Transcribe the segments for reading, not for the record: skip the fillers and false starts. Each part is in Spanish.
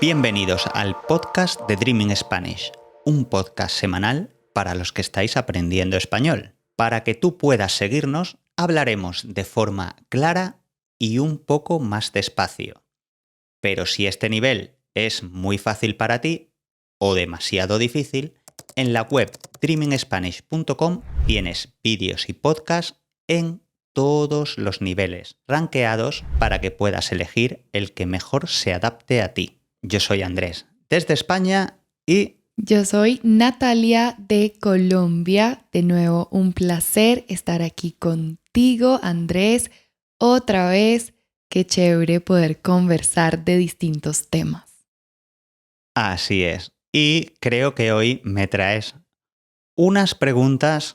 Bienvenidos al podcast de Dreaming Spanish, un podcast semanal para los que estáis aprendiendo español. Para que tú puedas seguirnos, hablaremos de forma clara y un poco más despacio. Pero si este nivel es muy fácil para ti o demasiado difícil, en la web dreamingspanish.com tienes vídeos y podcasts en todos los niveles, rankeados para que puedas elegir el que mejor se adapte a ti. Yo soy Andrés, desde España y... Yo soy Natalia de Colombia. De nuevo, un placer estar aquí contigo, Andrés. Otra vez, qué chévere poder conversar de distintos temas. Así es. Y creo que hoy me traes unas preguntas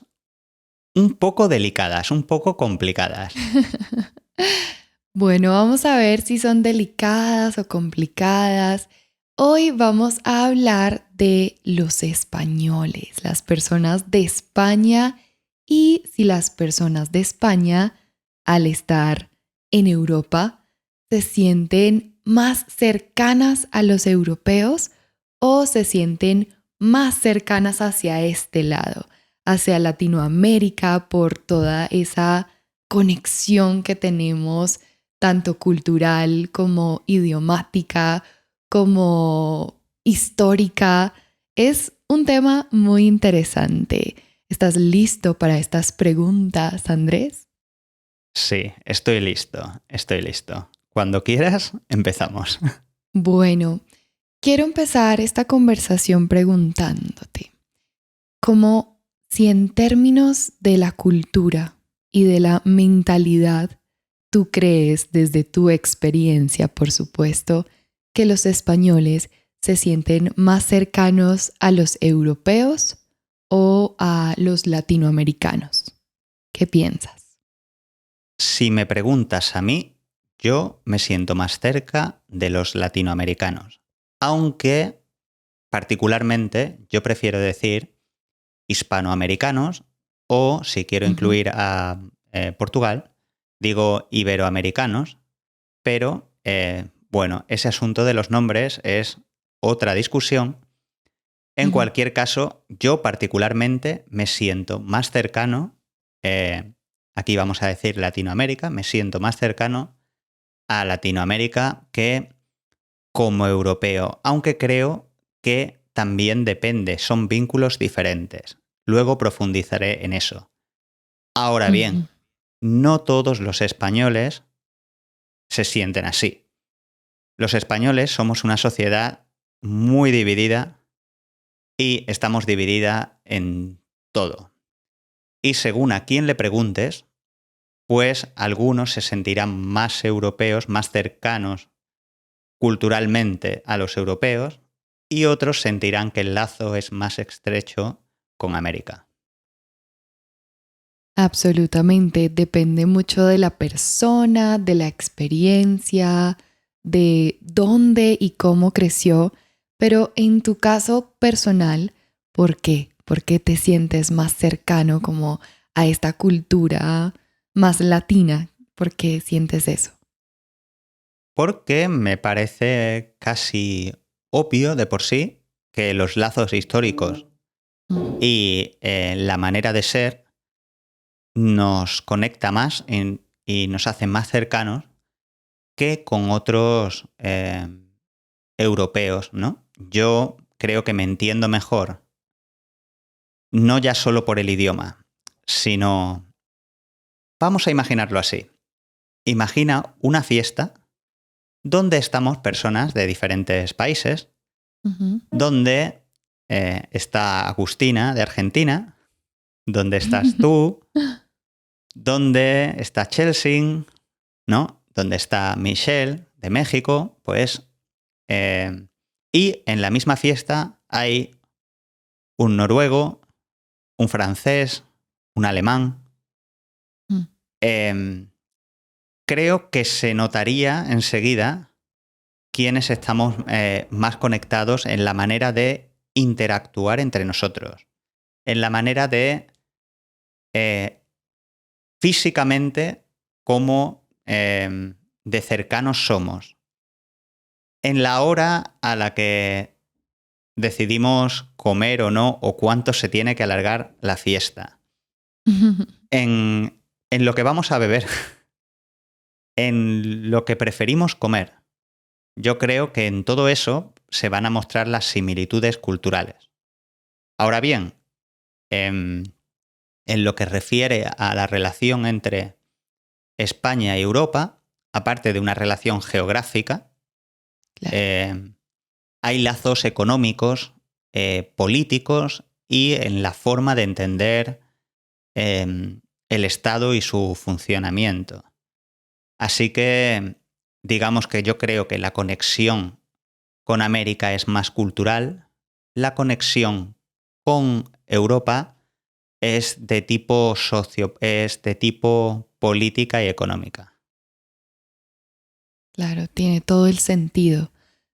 un poco delicadas, un poco complicadas. Bueno, vamos a ver si son delicadas o complicadas. Hoy vamos a hablar de los españoles, las personas de España y si las personas de España, al estar en Europa, se sienten más cercanas a los europeos o se sienten más cercanas hacia este lado, hacia Latinoamérica, por toda esa conexión que tenemos, tanto cultural como idiomática, como histórica. Es un tema muy interesante. ¿Estás listo para estas preguntas, Andrés? Sí, estoy listo, estoy listo. Cuando quieras, empezamos. Bueno, quiero empezar esta conversación preguntándote, como si en términos de la cultura y de la mentalidad, tú crees desde tu experiencia, por supuesto, que los españoles se sienten más cercanos a los europeos o a los latinoamericanos. ¿Qué piensas? Si me preguntas a mí, yo me siento más cerca de los latinoamericanos. Aunque, particularmente, yo prefiero decir hispanoamericanos o, si quiero Ujú. incluir a Portugal, digo iberoamericanos, pero bueno, ese asunto de los nombres es otra discusión. En Ujú. cualquier caso, yo particularmente me siento más cercano, aquí vamos a decir Latinoamérica, me siento más cercano a Latinoamérica que como europeo, aunque creo que también depende, son vínculos diferentes. Luego profundizaré en eso. Ahora Ujú. bien, no todos los españoles se sienten así. Los españoles somos una sociedad muy dividida y estamos dividida en todo. Y según a quién le preguntes, pues algunos se sentirán más europeos, más cercanos culturalmente a los europeos, y otros sentirán que el lazo es más estrecho con América. Absolutamente, depende mucho de la persona, de la experiencia, de dónde y cómo creció, pero en tu caso personal, ¿por qué? ¿Por qué te sientes más cercano como a esta cultura más latina? ¿Por qué sientes eso? Porque me parece casi obvio de por sí que los lazos históricos Mm. y la manera de ser nos conecta más y nos hace más cercanos que con otros europeos, ¿no? Yo creo que me entiendo mejor, no ya solo por el idioma, sino, vamos a imaginarlo así. Imagina una fiesta donde estamos personas de diferentes países, Ujú. donde está Agustina de Argentina, donde estás tú, donde está Chelsea, ¿no? Donde está Michelle de México, pues. Y en la misma fiesta hay un noruego, un francés, un alemán. Mm. Em, Creo que se notaría enseguida quiénes estamos más conectados en la manera de interactuar entre nosotros, en la manera de eh, físicamente cómo de cercanos somos. en la hora a la que decidimos comer o no, o cuánto se tiene que alargar la fiesta, en lo que vamos a beber, en lo que preferimos comer. Yo creo que en todo eso se van a mostrar las similitudes culturales. Ahora bien, en lo que refiere a la relación entre España y Europa, aparte de una relación geográfica, Claro. hay lazos económicos, políticos y en la forma de entender el Estado y su funcionamiento. Así que digamos que yo creo que la conexión con América es más cultural, la conexión con Europa es de tipo es de tipo política y económica. Claro, tiene todo el sentido.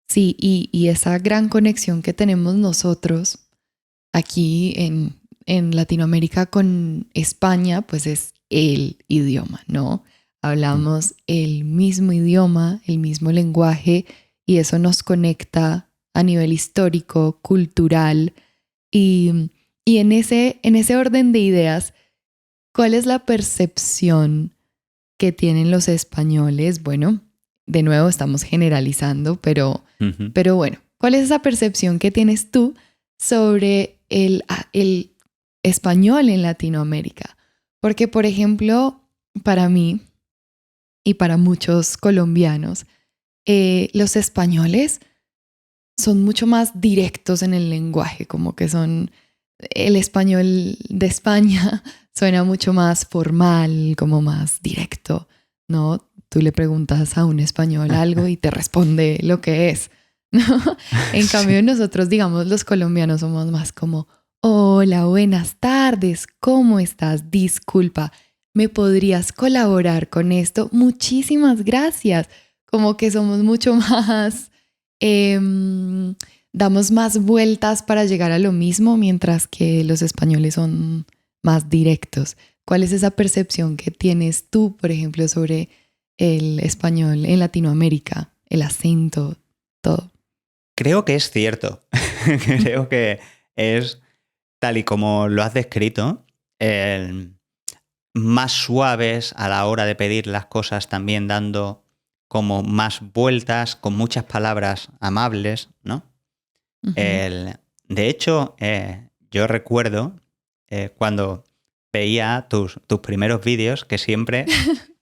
Sí, y esa gran conexión que tenemos nosotros aquí en Latinoamérica con España, pues es el idioma, ¿no? Hablamos el mismo idioma, el mismo lenguaje, y eso nos conecta a nivel histórico, cultural, y en ese orden de ideas, ¿cuál es la percepción que tienen los españoles? Bueno, de nuevo estamos generalizando, Ujú. pero bueno, ¿cuál es esa percepción que tienes tú sobre el español en Latinoamérica? Porque, por ejemplo, para mí y para muchos colombianos, los españoles son mucho más directos en el lenguaje, como que son el español de España suena mucho más formal, como más directo, ¿no? Tú le preguntas a un español algo y te responde lo que es, ¿no? En Sí. cambio, nosotros, digamos, los colombianos somos más como, hola, buenas tardes, ¿cómo estás? Disculpa, ¿me podrías colaborar con esto? Muchísimas gracias. Como que somos mucho más... em, damos más vueltas para llegar a lo mismo, mientras que los españoles son más directos. ¿Cuál es esa percepción que tienes tú, por ejemplo, sobre el español en Latinoamérica, el acento, todo? Creo que es cierto. Creo que es tal y como lo has descrito, más suaves a la hora de pedir las cosas, también dando como más vueltas, con muchas palabras amables, ¿no? Ujú. De hecho, yo recuerdo cuando veía tus primeros vídeos que siempre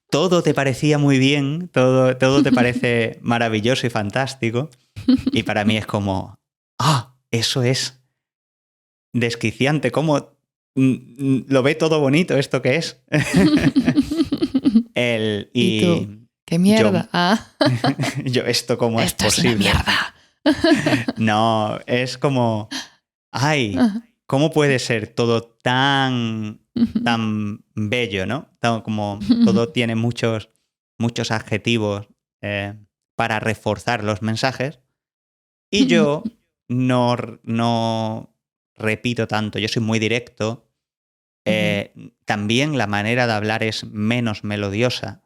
todo te parecía muy bien, todo te parece maravilloso y fantástico. Y para mí es como, eso es desquiciante, cómo lo ve todo bonito esto que es. Y tú, Y qué yo, mierda. Ah, yo, ¿esto cómo es esto es una posible? mierda. No, es como, ay, Ajá. ¿cómo puede ser todo tan bello, ¿no? Como todo tiene muchos adjetivos eh, para reforzar los mensajes. Y yo no repito tanto, yo soy muy directo. Ujú. También la manera de hablar es menos melodiosa,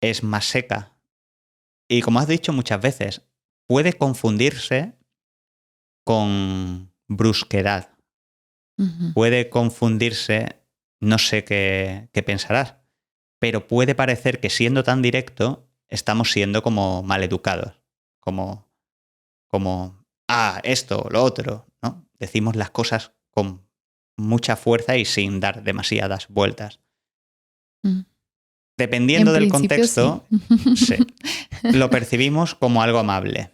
es más seca. Y como has dicho muchas veces, puede confundirse con brusquedad. Ujú. Puede confundirse, no sé qué pensarás, pero puede parecer que siendo tan directo estamos siendo como maleducados, como, esto, lo otro, ¿no? Decimos las cosas con mucha fuerza y sin dar demasiadas vueltas. Mm. En Dependiendo del principio sí. contexto, sí, lo percibimos como algo amable.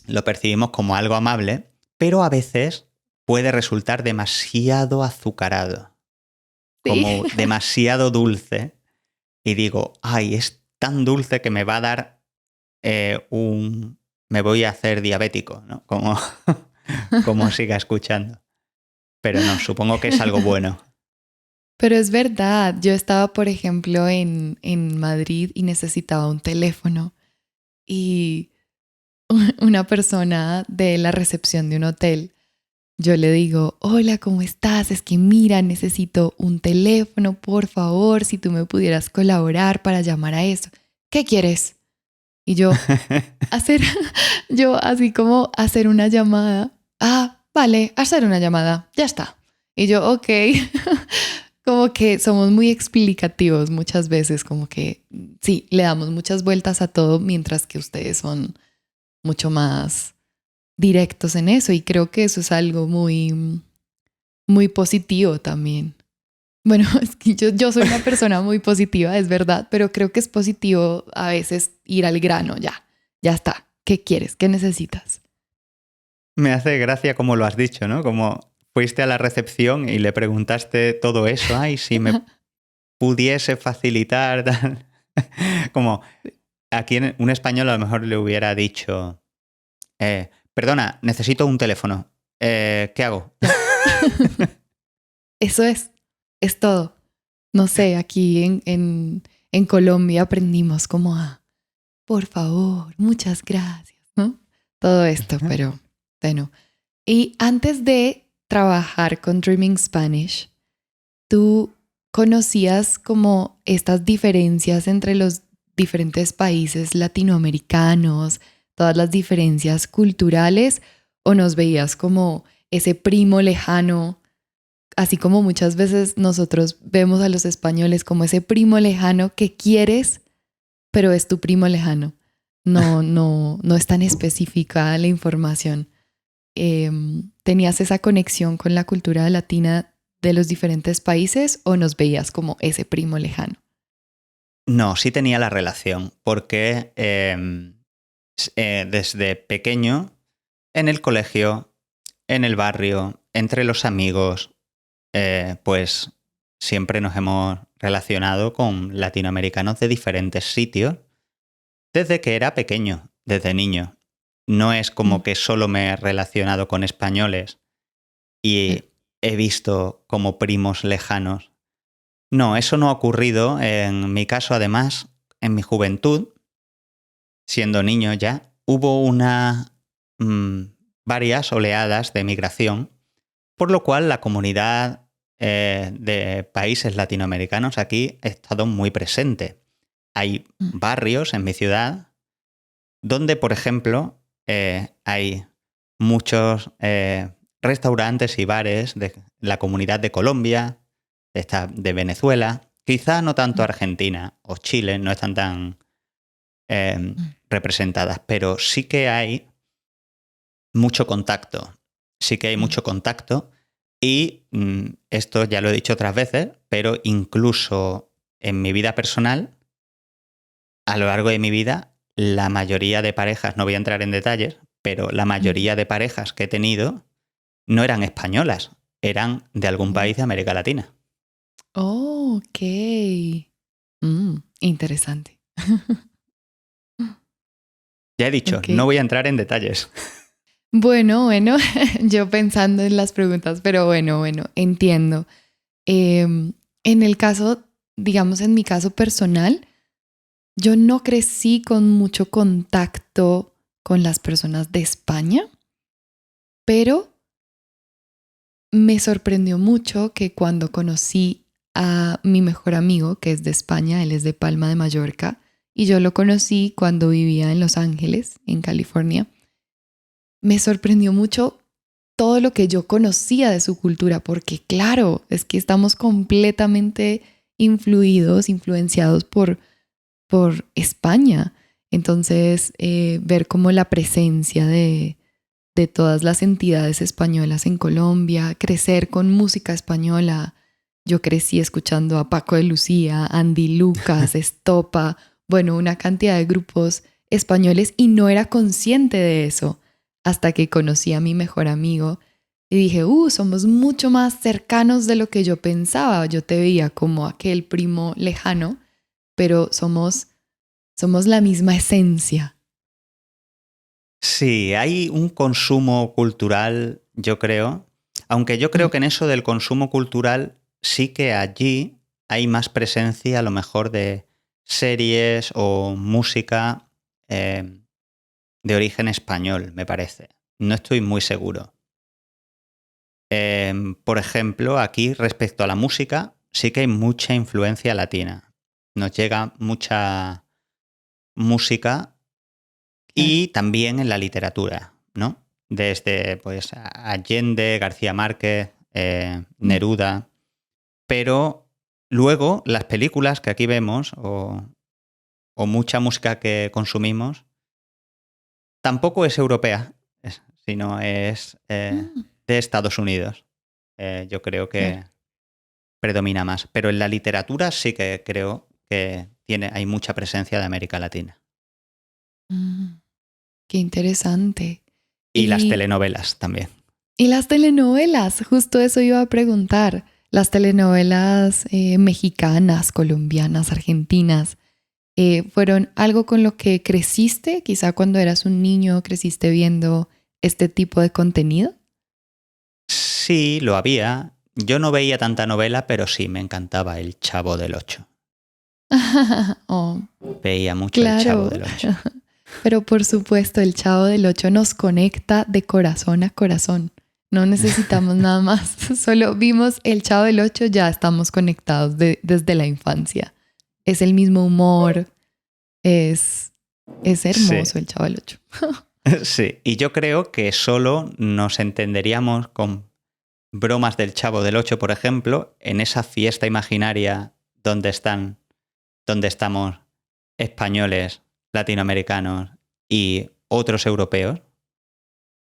Lo percibimos como algo amable, pero a veces puede resultar demasiado azucarado, Sí. como demasiado dulce. Y digo, ay, es tan dulce que me va a dar me voy a hacer diabético, ¿no? Como, como siga escuchando. Pero no, supongo que es algo bueno. Pero es verdad, yo estaba, por ejemplo, en Madrid y necesitaba un teléfono y una persona de la recepción de un hotel, yo le digo, hola, ¿cómo estás? Es que mira, necesito un teléfono, por favor, si tú me pudieras colaborar para llamar a eso. ¿Qué quieres? Y yo, hacer, yo así como hacer una llamada. Ah, vale, hacer una llamada, ya está. Y yo, ok, como que somos muy explicativos muchas veces, como que sí, le damos muchas vueltas a todo, mientras que ustedes son mucho más directos en eso. Y creo que eso es algo muy, muy positivo también. Bueno, es que yo soy una persona muy positiva, es verdad, pero creo que es positivo a veces ir al grano, ya está. ¿Qué quieres? ¿Qué necesitas? Me hace gracia como lo has dicho, ¿no? Como fuiste a la recepción y le preguntaste todo eso, ay, si me pudiese facilitar, tal. Como aquí un español a lo mejor le hubiera dicho, perdona, necesito un teléfono. ¿Qué hago? Ya. Eso es todo. No sé, aquí en Colombia aprendimos como a, por favor, muchas gracias, ¿no? Todo esto, pero bueno. Y antes de trabajar con Dreaming Spanish, ¿tú conocías como estas diferencias entre los diferentes países latinoamericanos, todas las diferencias culturales, o nos veías como ese primo lejano, así como muchas veces nosotros vemos a los españoles como ese primo lejano que quieres, pero es tu primo lejano? No es tan específica la información. ¿Tenías esa conexión con la cultura latina de los diferentes países o nos veías como ese primo lejano? No, sí tenía la relación, porque desde pequeño, en el colegio, en el barrio, entre los amigos, pues siempre nos hemos relacionado con latinoamericanos de diferentes sitios desde que era pequeño, desde niño. No es como Mm, que solo me he relacionado con españoles claro. y he visto como primos lejanos. No, eso no ha ocurrido. En mi caso, además, en mi juventud, siendo niño ya, hubo mm, varias oleadas de migración, por lo cual la comunidad de países latinoamericanos aquí ha estado muy presente. Hay Mm, barrios en mi ciudad donde, por ejemplo, hay muchos restaurantes y bares de la comunidad de Colombia, de Venezuela, quizá no tanto mm, Argentina o Chile, no están tan mm. representadas, pero sí que hay mucho contacto. Sí que hay Mm. mucho contacto y esto ya lo he dicho otras veces, pero incluso en mi vida personal, a lo largo de mi vida, la mayoría de parejas, no voy a entrar en detalles, pero la Ujú. mayoría de parejas que he tenido no eran españolas, eran de algún Oh, país de América Latina. oh, ok. Interesante. Ya he dicho, Ok. no voy a entrar en detalles. Bueno, yo pensando en las preguntas, pero bueno, entiendo. En el caso, digamos, en mi caso personal, yo no crecí con mucho contacto con las personas de España, pero me sorprendió mucho que cuando conocí a mi mejor amigo, que es de España, él es de Palma de Mallorca, y yo lo conocí cuando vivía en Los Ángeles, en California, me sorprendió mucho todo lo que yo conocía de su cultura, porque claro, es que estamos completamente influenciados por España. Entonces, ver como la presencia de todas las entidades españolas en Colombia, crecer con música española. Yo crecí escuchando a Paco de Lucía, Andy Lucas, Estopa, bueno, una cantidad de grupos españoles y no era consciente de eso hasta que conocí a mi mejor amigo y dije, somos mucho más cercanos de lo que yo pensaba. Yo te veía como aquel primo lejano, pero somos la misma esencia. Sí, hay un consumo cultural, yo creo, aunque yo creo Mm, que en eso del consumo cultural sí que allí hay más presencia a lo mejor de series o música de origen español, me parece. No estoy muy seguro. Por ejemplo, aquí respecto a la música, sí que hay mucha influencia latina. Nos llega mucha música claro. y también en la literatura, ¿no? Desde pues, Allende, García Márquez, Mm, Neruda, pero luego las películas que aquí vemos o mucha música que consumimos tampoco es europea, sino es mm, de Estados Unidos. Yo creo claro. que predomina más. Pero en la literatura sí que creo que hay mucha presencia de América Latina. Mm, qué interesante. Y las Y, telenovelas también. y las telenovelas, justo eso iba a preguntar. Las telenovelas mexicanas, colombianas, argentinas, ¿fueron algo con lo que creciste? Quizá cuando eras un niño creciste viendo este tipo de contenido. Sí, lo había. Yo no veía tanta novela, pero sí me encantaba El Chavo del Ocho. Oh, Veía mucho El Chavo claro. del Ocho. Pero por supuesto, el Chavo del Ocho nos conecta de corazón a corazón. No necesitamos nada más. Solo vimos el Chavo del Ocho, ya estamos conectados desde la infancia. Es el mismo humor, es, es Sí, hermoso el Chavo del Ocho. sí. Y yo creo que solo nos entenderíamos con bromas del Chavo del Ocho, por ejemplo, en esa fiesta imaginaria donde estamos españoles, latinoamericanos y otros europeos, Ujú.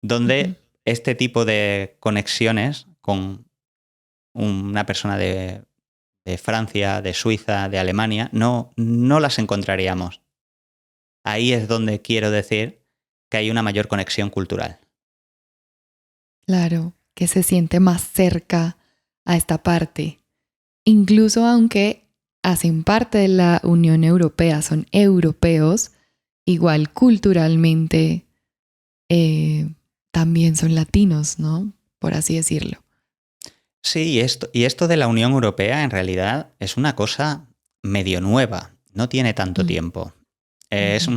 donde este tipo de conexiones con una persona de Francia, de Suiza, de Alemania, no las encontraríamos. Ahí es donde quiero decir que hay una mayor conexión cultural. Claro, que se siente más cerca a esta parte. Incluso aunque hacen parte de la Unión Europea, son europeos, igual culturalmente eh, también son latinos, ¿no? Por así decirlo. Sí, y esto de la Unión Europea en realidad es una cosa medio nueva, no tiene tanto Mm, tiempo. Es ujú.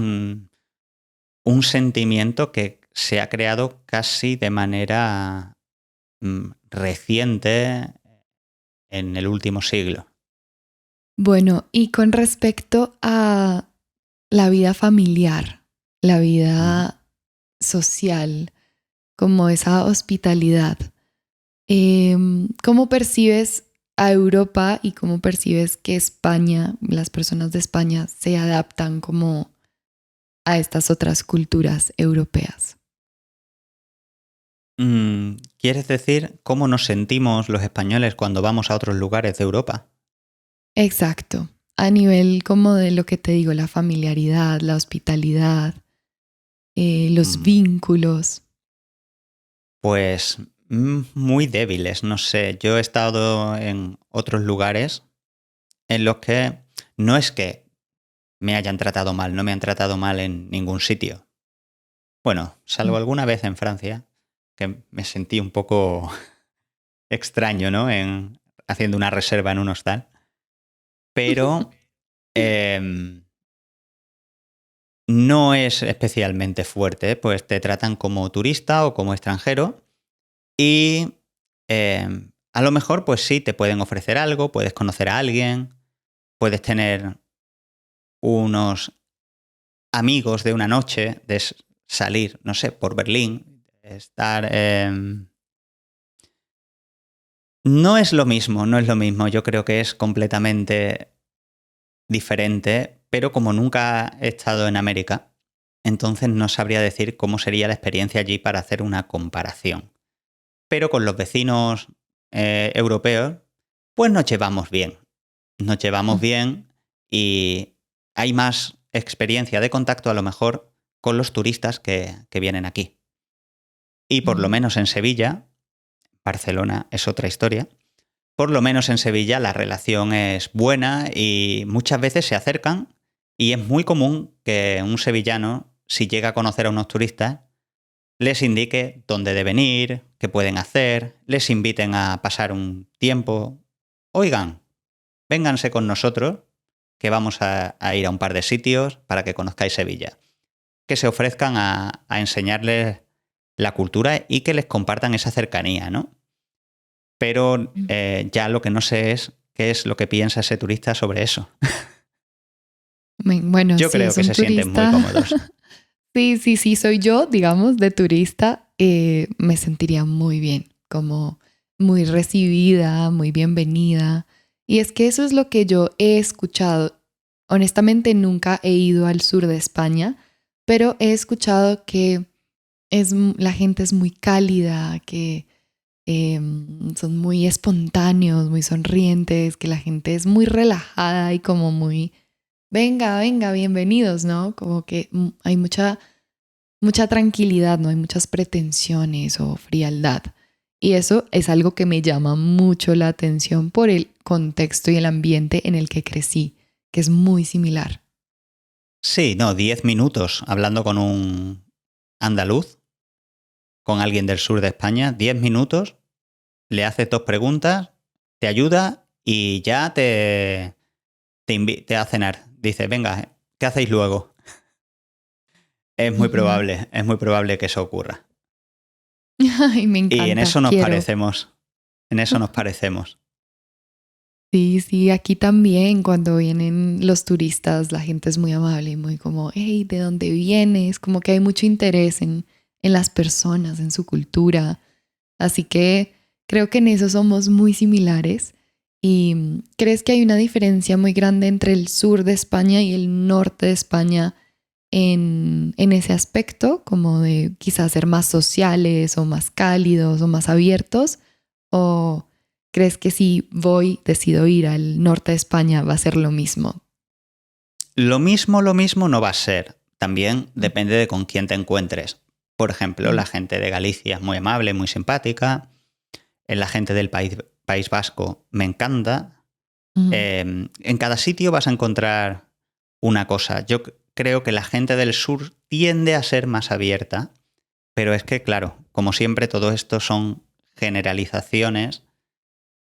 un sentimiento que se ha creado casi de manera reciente en el último siglo. Bueno, y con respecto a la vida familiar, la Ujú. vida social, como esa hospitalidad, ¿cómo percibes a Europa y cómo percibes que España, las personas de España, se adaptan como a estas otras culturas europeas? ¿Quieres decir cómo nos sentimos los españoles cuando vamos a otros lugares de Europa? Exacto. A nivel como de lo que te digo, la familiaridad, la hospitalidad, los Mm, vínculos. Pues muy débiles, no sé. Yo he estado en otros lugares en los que no es que me hayan tratado mal, no me han tratado mal en ningún sitio. Bueno, salvo Mm. alguna vez en Francia, que me sentí un poco extraño, ¿no? Haciendo una reserva en un hostal. Pero em, no es especialmente fuerte, pues te tratan como turista o como extranjero y a lo mejor pues sí, te pueden ofrecer algo, puedes conocer a alguien, puedes tener unos amigos de una noche, salir, no sé, por Berlín, estar... no es lo mismo, no es lo mismo, yo creo que es completamente diferente, pero como nunca he estado en América, entonces no sabría decir cómo sería la experiencia allí para hacer una comparación. Pero con los vecinos europeos, pues nos llevamos bien. Nos llevamos bien y hay más experiencia de contacto a lo mejor con los turistas que vienen aquí. Y por lo Mm. menos en Sevilla, Barcelona es otra historia, por lo menos en Sevilla la relación es buena y muchas veces se acercan y es muy común que un sevillano, si llega a conocer a unos turistas, les indique dónde deben ir, qué pueden hacer, les inviten a pasar un tiempo. Oigan, vénganse con nosotros, que vamos a ir a un par de sitios para que conozcáis Sevilla. Que se ofrezcan a enseñarles la cultura y que les compartan esa cercanía, ¿no? Pero Mm. ya lo que no sé es qué es lo que piensa ese turista sobre eso. Bueno, Yo si creo es que un se sienten muy turista, cómodos. Sí, sí, sí, soy yo, digamos, de turista, me sentiría muy bien, como muy recibida, muy bienvenida. Y es que eso es lo que yo he escuchado. Honestamente, nunca he ido al sur de España, pero he escuchado que la gente es muy cálida, que son muy espontáneos, muy sonrientes, que la gente es muy relajada y como muy, venga, venga, bienvenidos, ¿no? Como que hay mucha tranquilidad, no hay muchas pretensiones o frialdad. Y eso es algo que me llama mucho la atención por el contexto y el ambiente en el que crecí, que es muy similar. Sí, no, 10 minutos hablando con un andaluz, con alguien del sur de España, 10 minutos, le haces 2 preguntas, te ayuda y ya te invita a cenar. Dice, venga, ¿qué hacéis luego? Ujú. Es muy probable que eso ocurra. Ay, me Y en encanta, eso nos quiero. parecemos. En eso nos parecemos. Sí, sí, aquí también cuando vienen los turistas, la gente es muy amable y muy como, hey, ¿de dónde vienes? Como que hay mucho interés en las personas, en su cultura. Así que creo que en eso somos muy similares. ¿Y crees que hay una diferencia muy grande entre el sur de España y el norte de España en ese aspecto, como de quizás ser más sociales o más cálidos o más abiertos? ¿O crees que si decido ir al norte de España, va a ser lo mismo? Lo mismo no va a ser. También depende de con quién te encuentres. Por ejemplo, Mm, la gente de Galicia es muy amable, muy simpática. La gente del País Vasco me encanta. mm, En cada sitio vas a encontrar una cosa. Yo creo que la gente del sur tiende a ser más abierta, pero es que, claro, como siempre, todo esto son generalizaciones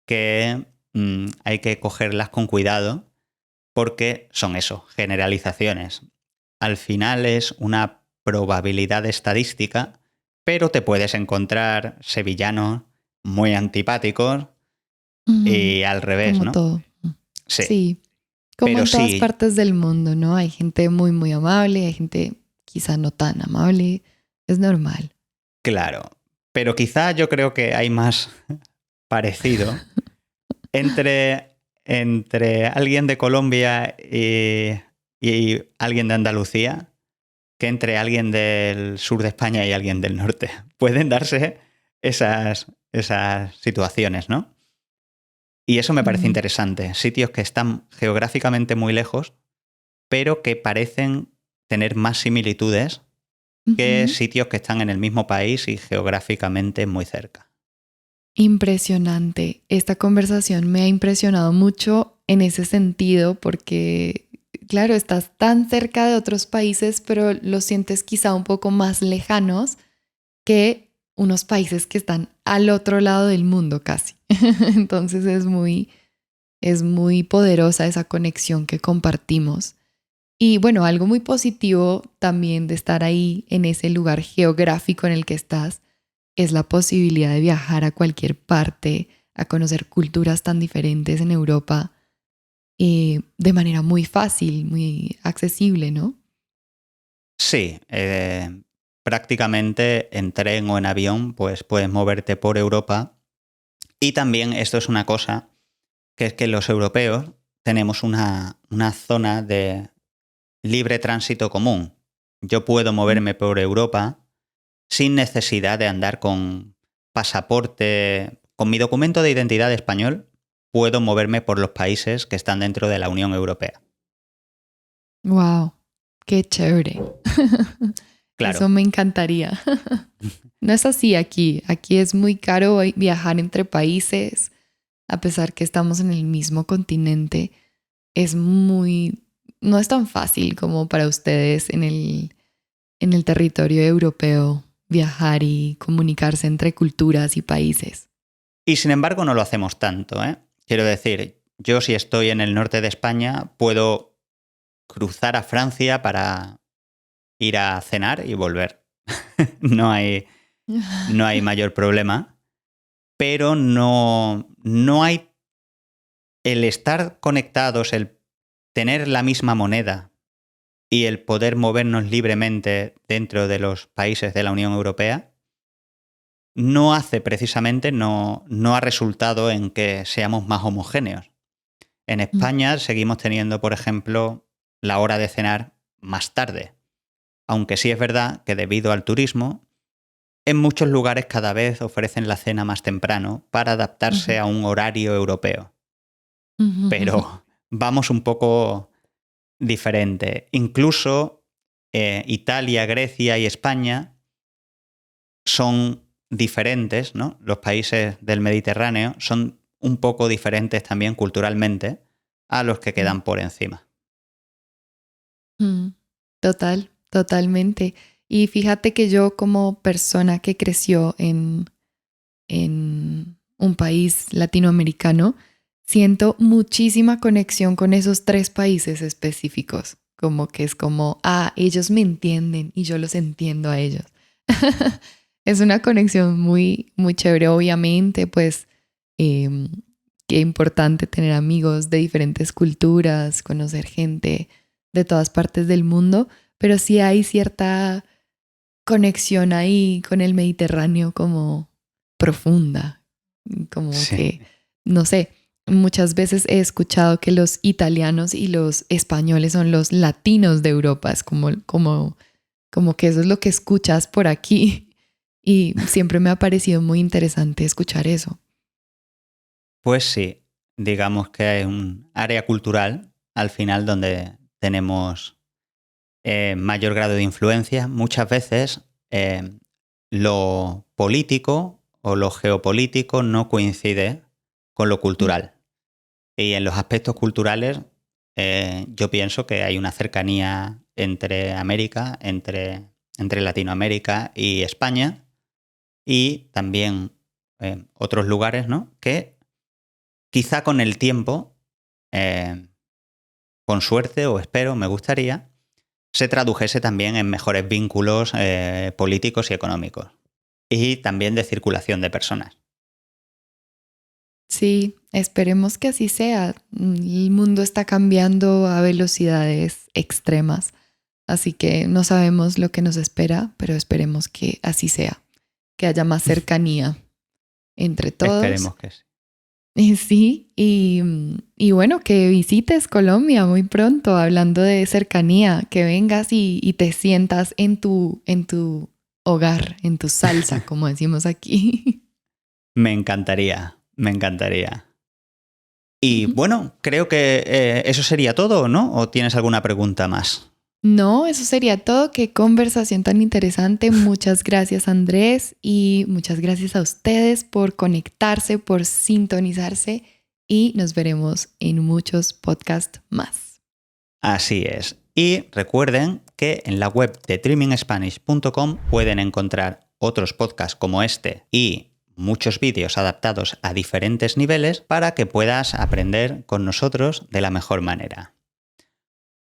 que hay que cogerlas con cuidado porque son eso, generalizaciones. Al final es una probabilidad estadística, pero te puedes encontrar sevillanos muy antipáticos ujú. y al revés, Como ¿no? todo. Sí, Sí, como pero en todas sí, partes del mundo, ¿no? Hay gente muy, muy amable, hay gente quizá no tan amable. Es normal. claro. Pero quizá yo creo que hay más parecido entre alguien de Colombia y alguien de Andalucía que entre alguien del sur de España y alguien del norte. Pueden darse esas situaciones, ¿no? Y eso me parece Mm, interesante. Sitios que están geográficamente muy lejos, pero que parecen tener más similitudes que ujú. sitios que están en el mismo país y geográficamente muy cerca. Impresionante. Esta conversación me ha impresionado mucho en ese sentido porque, claro, estás tan cerca de otros países, pero los sientes quizá un poco más lejanos que unos países que están al otro lado del mundo casi. Entonces es muy poderosa esa conexión que compartimos. Y bueno, algo muy positivo también de estar ahí en ese lugar geográfico en el que estás es la posibilidad de viajar a cualquier parte, a conocer culturas tan diferentes en Europa de manera muy fácil, muy accesible, ¿no? Sí, prácticamente en tren o en avión pues puedes moverte por Europa y también esto es una cosa que es que los europeos tenemos una zona de libre tránsito común. Yo puedo Mm. moverme por Europa sin necesidad de andar con pasaporte, con mi documento de identidad español, puedo moverme por los países que están dentro de la Unión Europea. Wow, qué chévere. Eso Claro, me encantaría. No es así aquí. Aquí es muy caro viajar entre países, a pesar que estamos en el mismo continente. Es muy, no es tan fácil como para ustedes en el territorio europeo viajar y comunicarse entre culturas y países. y sin embargo no lo hacemos tanto, ¿eh? Quiero decir, yo si estoy en el norte de España puedo cruzar a Francia para ir a cenar y volver. no, hay, no hay mayor problema, pero no hay el estar conectados, el tener la misma moneda y el poder movernos libremente dentro de los países de la Unión Europea no hace precisamente, no ha resultado en que seamos más homogéneos. En España seguimos teniendo, por ejemplo, la hora de cenar más tarde, aunque sí es verdad que debido al turismo, en muchos lugares cada vez ofrecen la cena más temprano para adaptarse a un horario europeo. Pero vamos un poco diferente. Incluso Italia, Grecia y España son diferentes, ¿no? Los países del Mediterráneo son un poco diferentes también culturalmente a los que quedan por encima. Totalmente. Y fíjate que yo como persona que creció en un país latinoamericano, siento muchísima conexión con esos 3 países específicos. Como que es como, ellos me entienden y yo los entiendo a ellos. Es una conexión muy, muy chévere. Obviamente, pues, qué importante tener amigos de diferentes culturas, conocer gente de todas partes del mundo, pero sí hay cierta conexión ahí con el Mediterráneo como profunda, como que, no sé, muchas veces he escuchado que los italianos y los españoles son los latinos de Europa, es como que eso es lo que escuchas por aquí y siempre me ha parecido muy interesante escuchar eso. Pues sí, digamos que hay un área cultural al final donde tenemos mayor grado de influencia. Muchas veces lo político o lo geopolítico no coincide con lo cultural. Y en los aspectos culturales yo pienso que hay una cercanía entre América, entre Latinoamérica y España y también otros lugares, ¿no? Que quizá con el tiempo, con suerte o espero, me gustaría, se tradujese también en mejores vínculos políticos y económicos. Y también de circulación de personas. Sí, esperemos que así sea. El mundo está cambiando a velocidades extremas, así que no sabemos lo que nos espera, pero esperemos que así sea, que haya más cercanía entre todos. Esperemos que sí. Sí, y bueno, que visites Colombia muy pronto, hablando de cercanía, que vengas y te sientas en tu hogar, en tu salsa, como decimos aquí. Me encantaría. Y bueno, creo que eso sería todo, ¿no? ¿O tienes alguna pregunta más? No, eso sería todo. Qué conversación tan interesante. Muchas gracias, Andrés, y muchas gracias a ustedes por conectarse, por sintonizarse, y nos veremos en muchos podcasts más. Así es. Y recuerden que en la web de dreamingspanish.com pueden encontrar otros podcasts como este y muchos vídeos adaptados a diferentes niveles para que puedas aprender con nosotros de la mejor manera.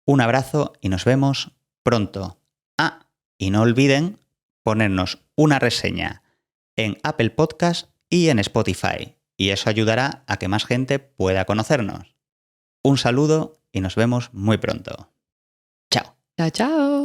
Un abrazo y nos vemos pronto. Y no olviden ponernos una reseña en Apple Podcast y en Spotify, y eso ayudará a que más gente pueda conocernos. Un saludo y nos vemos muy pronto. Chao. Chao, chao.